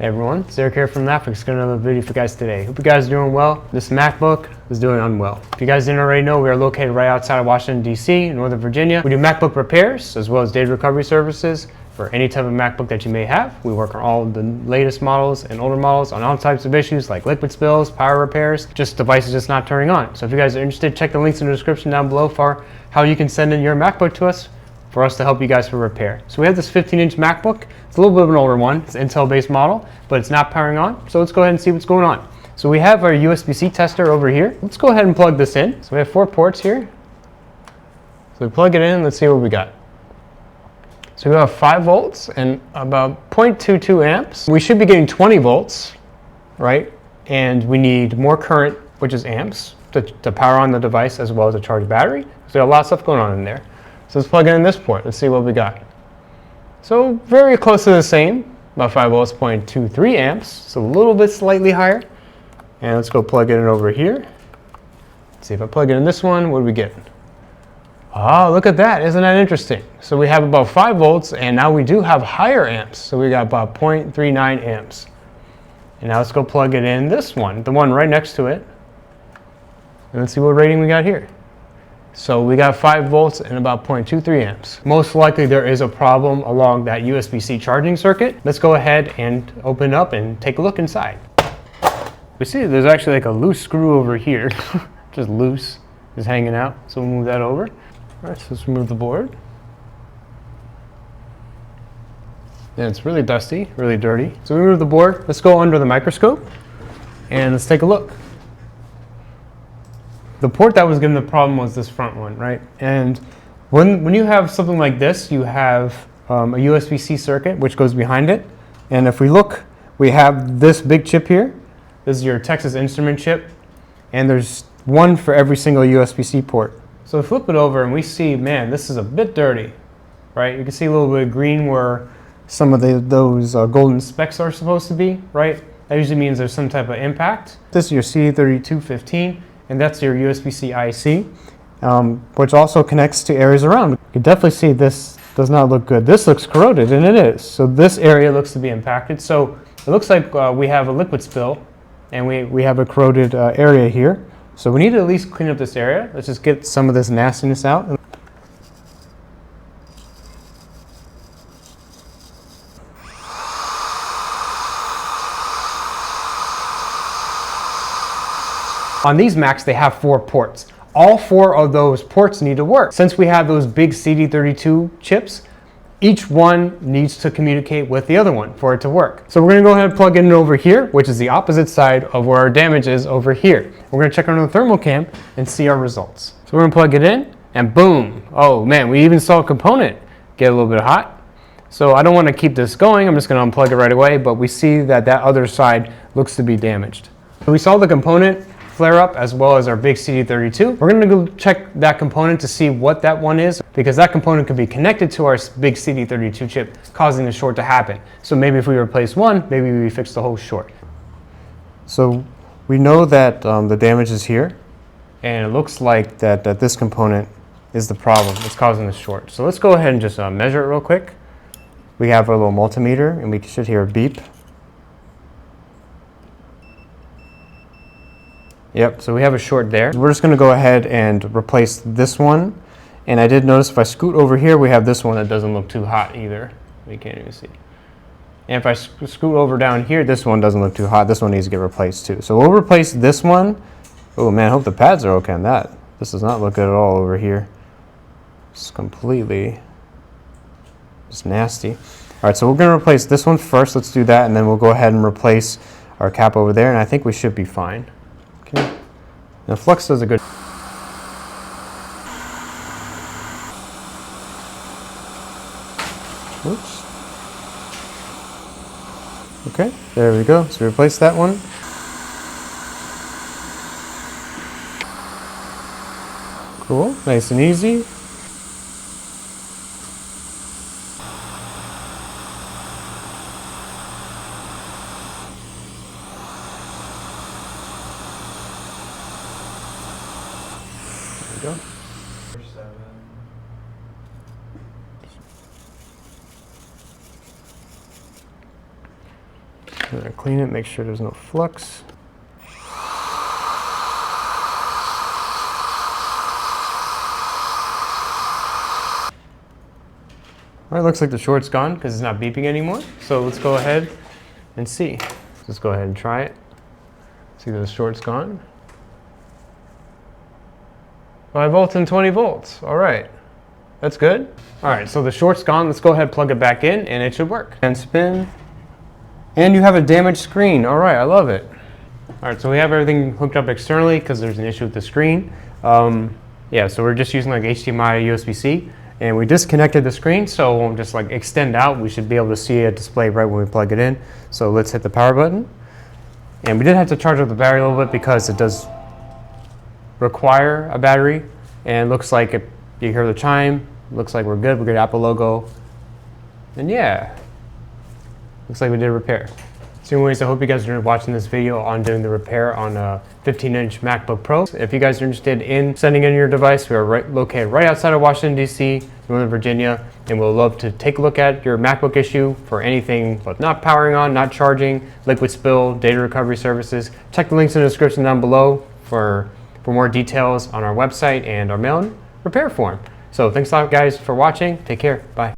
Hey everyone, it's Eric here from MacBook. Got another video for you guys today. Hope you guys are doing well. This MacBook is doing unwell. If you guys didn't already know, we are located right outside of Washington, D.C., Northern Virginia. We do MacBook repairs as well as data recovery services for any type of MacBook that you may have. We work on all the latest models and older models on all types of issues like liquid spills, power repairs, just devices just not turning on. So if you guys are interested, check the links in the description down below for how you can send in your MacBook to us for us to help you guys for repair. So we have this 15-inch MacBook. It's a little bit of an older one. It's an Intel-based model, but it's not powering on. So let's go ahead and see what's going on. So we have our USB-C tester over here. Let's go ahead and plug this in. So we have 4 ports here. So we plug it in, let's see what we got. So we have 5 volts and about 0.22 amps. We should be getting 20 volts, right? And we need more current, which is amps, to power on the device as well as a charged battery. So we have a lot of stuff going on in there. So let's plug it in this port. Let's see what we got. So very close to the same, about 5 volts, 0.23 amps, so a little bit slightly higher. And let's go plug it in over here. Let's see if I plug it in this one, what do we get? Oh, look at that, isn't that interesting? So we have about 5 volts, and now we do have higher amps. So we got about 0.39 amps. And now let's go plug it in this one, the one right next to it. And let's see what rating we got here. So we got 5 volts and about 0.23 amps. Most likely there is a problem along that USB-C charging circuit. Let's go ahead and open it up and take a look inside. We see there's actually like a loose screw over here, just loose, just hanging out. So we'll move that over. All right, so let's remove the board. And it's really dusty, really dirty. So we remove the board. Let's go under the microscope and let's take a look. The port that was given the problem was this front one, right? And when you have something like this, you have a USB-C circuit which goes behind it. And if we look, we have this big chip here. This is your Texas Instrument chip. And there's one for every single USB-C port. So we flip it over and we see, man, this is a bit dirty, right? You can see a little bit of green where some of those golden specks are supposed to be, right? That usually means there's some type of impact. This is your C3215. And that's your USB-C IC, which also connects to areas around. You can definitely see this does not look good. This looks corroded, and it is. So this area looks to be impacted. So it looks like we have a liquid spill, and we have a corroded area here. So we need to at least clean up this area. Let's just get some of this nastiness out. On these Macs, they have 4 ports. All 4 of those ports need to work. Since we have those big CD32 chips, each one needs to communicate with the other one for it to work. So we're gonna go ahead and plug it in over here, which is the opposite side of where our damage is over here. We're gonna check under the thermal cam and see our results. So we're gonna plug it in and boom. Oh man, we even saw a component get a little bit hot. So I don't wanna keep this going. I'm just gonna unplug it right away, but we see that that other side looks to be damaged. So we saw the component flare up as well as our big CD32. We're going to go check that component to see what that one is, because that component could be connected to our big CD32 chip, causing the short to happen. So maybe if we replace one, maybe we fix the whole short. So we know that the damage is here, and it looks like that this component is the problem. It's causing the short. So let's go ahead and just measure it real quick. We have our little multimeter, and we should hear a beep. Yep, so we have a short there. We're just going to go ahead and replace this one. And I did notice if I scoot over here, we have this one that doesn't look too hot either. You can't even see. And if I scoot over down here, this one doesn't look too hot. This one needs to get replaced too. So we'll replace this one. Oh man, I hope the pads are okay on that. This does not look good at all over here. It's completely just nasty. All right, so we're going to replace this one first. Let's do that, and then we'll go ahead and replace our cap over there, and I think we should be fine. Now Flux does a good. Oops. Okay, there we go. So replace that one. Cool, nice and easy. Go. I'm gonna clean it, make sure there's no flux. All right, looks like the short's gone because it's not beeping anymore. So let's go ahead and see. Let's go ahead and try it. See that the short's gone. 5 volts and 20 volts. All right, that's good. All right, so the short's gone. Let's go ahead and plug it back in and it should work. And spin. And you have a damaged screen. All right, I love it. All right, so we have everything hooked up externally because there's an issue with the screen. Yeah, so we're just using like HDMI, USB-C. And we disconnected the screen, so it won't just like extend out. We should be able to see a display right when we plug it in. So let's hit the power button. And we did have to charge up the battery a little bit because it does require a battery. And it looks like you hear the chime, looks like we're good. We got Apple logo. And yeah, looks like we did a repair. So anyways, I hope you guys are watching this video on doing the repair on a 15-inch MacBook Pro. If you guys are interested in sending in your device, we are located right outside of Washington, D.C., Northern Virginia, and we'll love to take a look at your MacBook issue for anything but not powering on, not charging, liquid spill, data recovery services. Check the links in the description down below for more details on our website and our mail-in repair form. So thanks a lot, guys, for watching. Take care. Bye.